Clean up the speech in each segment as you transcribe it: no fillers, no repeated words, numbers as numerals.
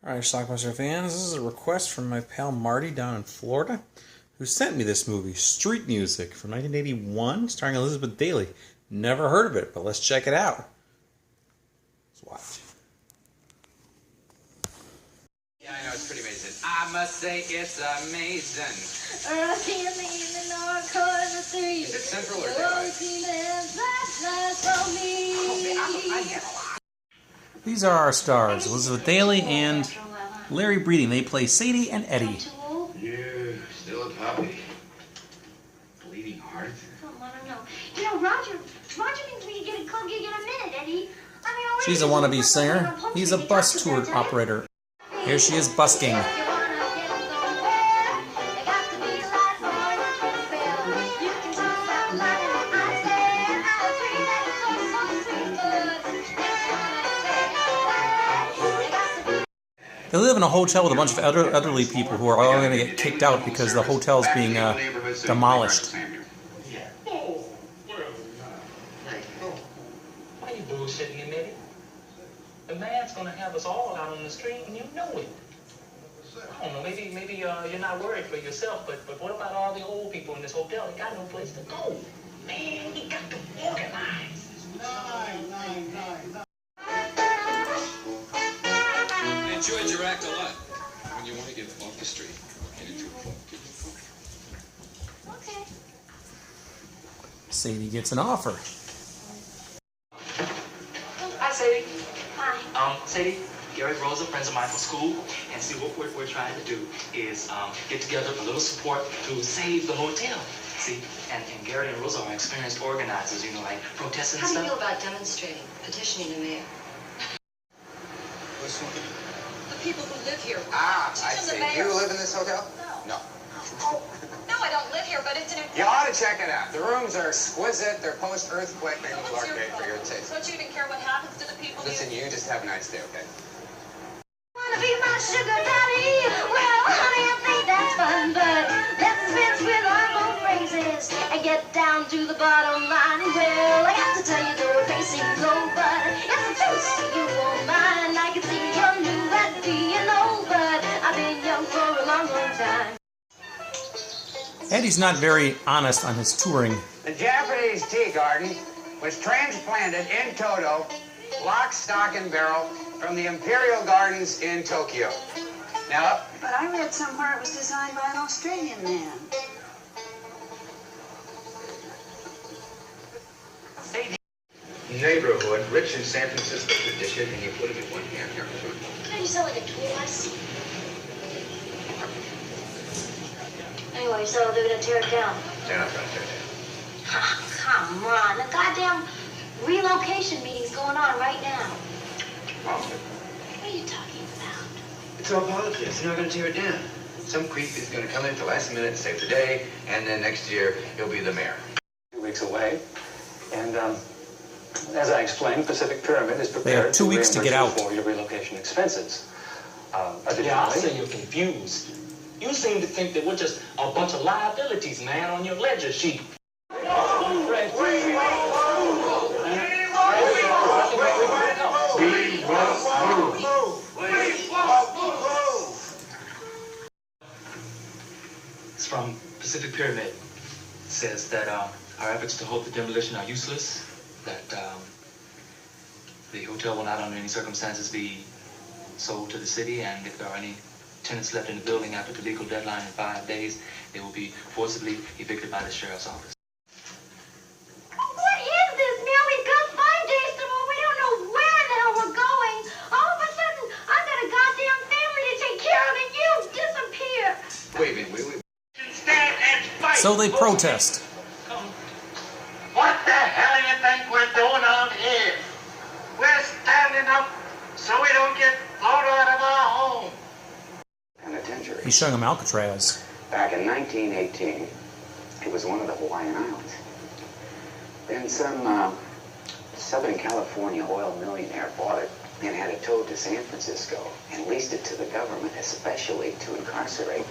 Alright, Schlockmeister fans, this is a request from my pal Marty down in Florida, who sent me this movie, Street Music, from 1981, starring Elizabeth Daily. Never heard of it, but let's check it out. Let's watch. Yeah, I know, it's pretty amazing. I must say it's amazing. Early in the North Corner 3. Is it Central or Daylight? These are our stars, Elizabeth Daily and Larry Breeding. They play Sadie and Eddie. You still a puppy? Bleeding heart? Oh, I don't know. You know, Roger thinks we can get a club gig in a minute, Eddie. She's a wannabe singer. He's a bus tour operator. Here she is busking. They live in a hotel with a bunch of elderly people who are all going to get kicked out because the hotel's being demolished. Why are you bullshitting me, Mitty? The man's gonna have us all out on the street, and you know it. I don't know, maybe you're not worried for yourself, but what about all the old people in this hotel? They got no place to go. Man, we got to organize. I enjoyed your act a lot. When you want to get off the street and into a club. Okay. Sadie gets an offer. Hi, Sadie. Hi. Sadie, Gary, Rosa, friends of mine from school, and see what we're trying to do is get together a little support to save the hotel. See, and Gary and Rosa are experienced organizers, you know, like protesting and How do stuff. you feel about demonstrating, petitioning the mayor? The people who live here. Ah, I see. Do you live in this hotel? No. No. No, I don't live here, but it's an You ought to check it out. The rooms are exquisite. They're post-earthquake. Maybe we'll arcade for your taste. Don't you even care what happens to the people Listen, you just have a nice day, okay? Wanna be my sugar daddy? Well, honey, I think that's fun, but let's dispense with our own phrases and get down to the bottom line. Well, I got to tell you, though, it may seem low, but it's the truth, so you won't mind. I can see you're new at being old, but I've been young for a long, long time. Eddie's not very honest on his touring. The Japanese tea garden was transplanted in toto, lock, stock, and barrel, from the Imperial Gardens in Tokyo. Now, But I read somewhere it was designed by an Australian man. Neighborhood, rich in San Francisco tradition, and you put it in one hand here. Don't you sound like a tool bus? Anyway, so they're gonna tear it down. They're not going to tear it Ah, come on, the goddamn relocation meeting's going on right now. down. What are you talking about? It's all politics. They're not going to tear it down. Some creep is going to come in at the last minute and save the day, and then next year he'll be the mayor. 2 weeks away, and as I explained, Pacific Pyramid is They prepared have 2 weeks to get out. for your relocation expenses. Yeah, I Additionally, say you're confused. You seem to think that we're just a bunch of liabilities, man, on your ledger sheet. It's from Pacific Pyramid. It says that our efforts to halt the demolition are useless, that the hotel will not under any circumstances be sold to the city, and if there are any tenants left in the building after the legal deadline in 5 days, they will be forcibly evicted by the sheriff's office. What is this, man? We've got 5 days to move. We don't know where the hell we're going. All of a sudden, I've got a goddamn family to take care of, and you disappear. Wait a minute, wait. stand and fight. So they protest. What the hell do you think we're doing out here? We're standing up so we don't get thrown out of our home. penitentiary. He's showing him Alcatraz. Back in 1918, it was one of the Hawaiian Islands. Then some Southern California oil millionaire bought it and had it towed to San Francisco and leased it to the government, especially to incarcerate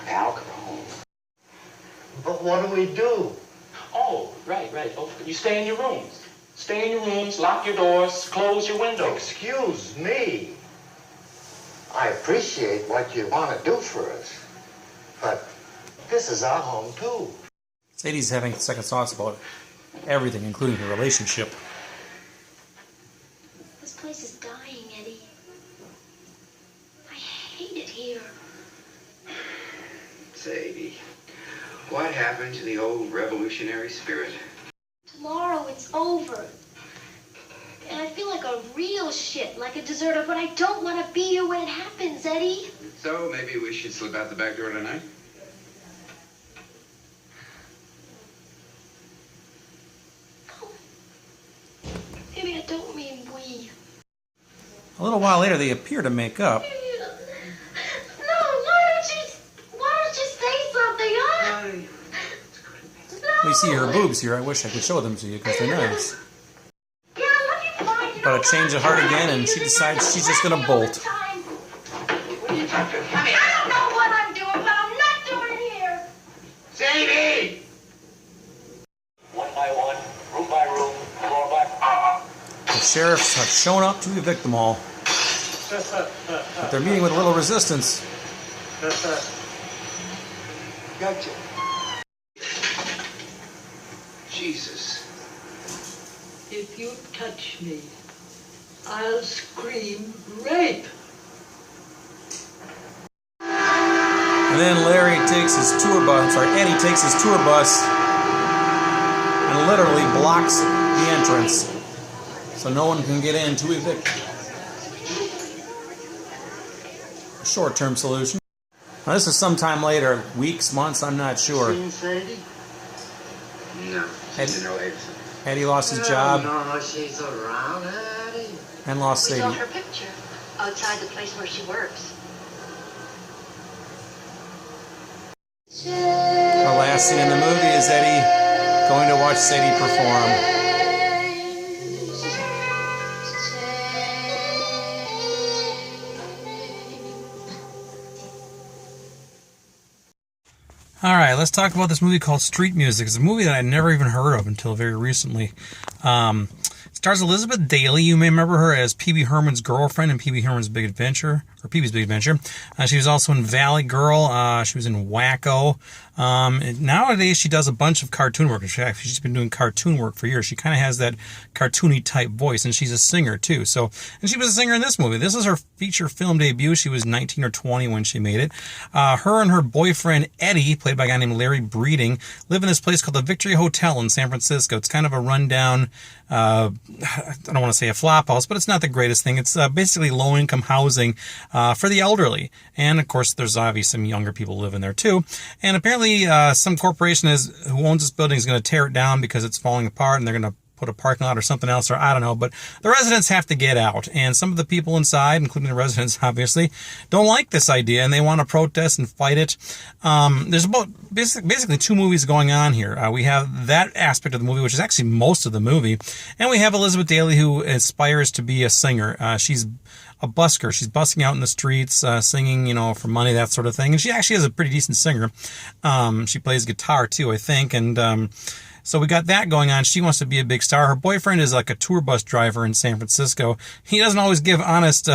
Al Capone. But what do we do? Oh, right. Oh, you stay in your rooms. Stay in your rooms, lock your doors, close your windows. Excuse me. I appreciate what you want to do for us, but this is our home too. Sadie's having second thoughts about everything, including the relationship. This place is dying, Eddie. I hate it here. Sadie, what happened to the old revolutionary spirit? Tomorrow it's over. And I feel like a real shit, like a deserter, but I don't want to be here when it happens, Eddie. So maybe we should slip out the back door tonight? Maybe I don't mean we. A little while later, they appear to make up. No, why don't you say something, huh? We see her boobs here. I wish I could show them to you because they're nice. But a change of heart again, and she decides she's just gonna bolt. I don't know what I'm doing, but I'm not doing it here. Sadie! One by one, room by room, floor by The sheriffs have shown up to evict them all. But they're meeting with little resistance. Gotcha. Jesus. If you touch me, I'll scream rape. And then Larry takes his tour bus, Eddie takes his tour bus and literally blocks the entrance so no one can get in to evict. A short-term solution. Now this is sometime later, weeks, months, I'm not sure. Seen Sadie? No, she's in her late. Eddie lost his job No, she's around, Eddie. and lost We saw Sadie. her picture outside the place where she works. The last scene in the movie is Eddie going to watch Sadie perform. Alright, let's talk about this movie called Street Music. It's a movie that I'd never even heard of until very recently. It stars Elizabeth Daily. You may remember her as Pee Wee Herman's girlfriend in Pee Wee Herman's Big Adventure, or Pee Wee's Big Adventure. She was also in Valley Girl. She was in Wacko. Nowadays, she does a bunch of cartoon work. She's been doing cartoon work for years. She kind of has that cartoony type voice, and she's a singer too. And she was a singer in this movie. This is her feature film debut. She was 19 or 20 when she made it. Her and her boyfriend Eddie, played by a guy named Larry Breeding, live in this place called the Victory Hotel in San Francisco. It's kind of a rundown, I don't want to say a flop house, but it's not the greatest thing. It's basically low-income housing for the elderly. And, of course, there's obviously some younger people living there, too. And apparently some corporation who owns this building is going to tear it down because it's falling apart, and they're going to put a parking lot or something else, or I don't know, but the residents have to get out, and some of the people inside, including the residents, obviously, don't like this idea, and they want to protest and fight it. There's about basically two movies going on here. We have that aspect of the movie, which is actually most of the movie, and we have Elizabeth Daily, who aspires to be a singer. She's a busker. She's busking out in the streets, singing, for money, that sort of thing, and she actually is a pretty decent singer. She plays guitar, too, I think, and so we got that going on. She wants to be a big star. Her boyfriend is like a tour bus driver in San Francisco. He doesn't always give honest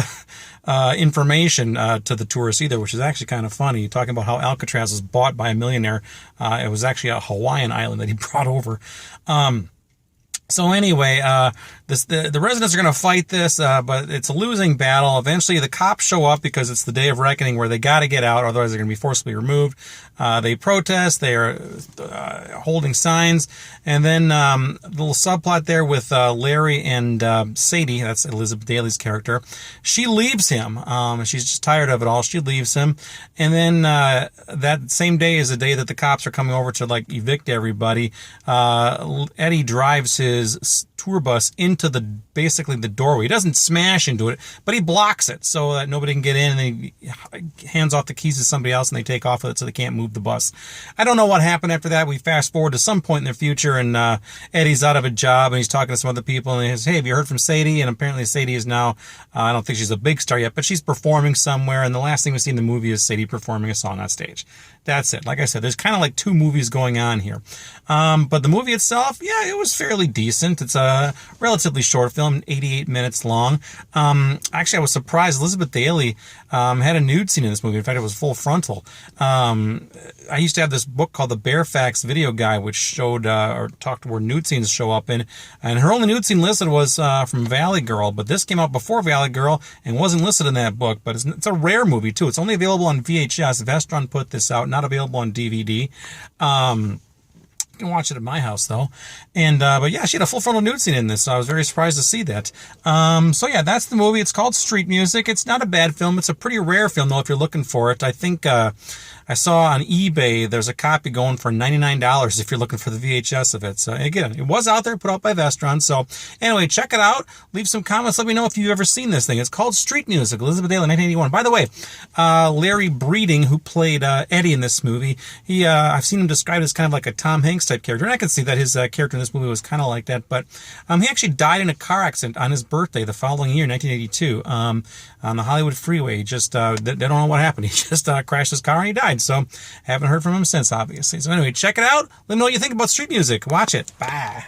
information to the tourists either, which is actually kind of funny. Talking about how Alcatraz was bought by a millionaire. It was actually a Hawaiian island that he brought over. So anyway, the residents are going to fight this, but it's a losing battle. Eventually, the cops show up because it's the day of reckoning where they got to get out, otherwise they're going to be forcibly removed. They protest. They are holding signs, and then a little subplot there with Larry and Sadie. That's Elizabeth Daly's character. She leaves him. She's just tired of it all. She leaves him, and then that same day is the day that the cops are coming over to evict everybody. Eddie drives his tour bus into basically the doorway. He doesn't smash into it, but he blocks it so that nobody can get in, and he hands off the keys to somebody else, and they take off with it so they can't move the bus. I don't know what happened after that. We fast forward to some point in the future, and Eddie's out of a job, and he's talking to some other people, and he says, "Hey, have you heard from Sadie?" And apparently Sadie is now, I don't think she's a big star yet, but she's performing somewhere, and the last thing we see in the movie is Sadie performing a song on stage. That's it. Like I said, there's kind of like two movies going on here. But the movie itself, yeah, it was fairly decent. It's relatively short film, 88 minutes long. Actually, I was surprised Elizabeth Daily had a nude scene in this movie. In fact, it was full frontal. I used to have this book called the Fairfax Video Guide, which showed or talked where nude scenes show up in, and her only nude scene listed was from Valley Girl, but this came out before Valley Girl and wasn't listed in that book. But it's a rare movie too. It's only available on VHS. Vestron put this out, not available on DVD. You can watch it at my house though, and but yeah, she had a full frontal nude scene in this, so I was very surprised to see that. So yeah, that's the movie. It's called Street Music. It's not a bad film. It's a pretty rare film though if you're looking for it. I think I saw on eBay there's a copy going for $99 if you're looking for the VHS of it. So again, it was out there, put out by Vestron. So anyway, check it out. Leave some comments. Let me know if you've ever seen this thing. It's called Street Music. Elizabeth Daily, 1981. By the way, Larry Breeding, who played Eddie in this movie, I've seen him described as kind of like a Tom Hanks type character, and I can see that his character in this movie was kind of like that. But he actually died in a car accident on his birthday the following year, 1982, on the Hollywood freeway. Just they don't know what happened. He just crashed his car and he died. So haven't heard from him since, obviously. So anyway, check it out. Let me know what you think about Street Music. Watch it. Bye.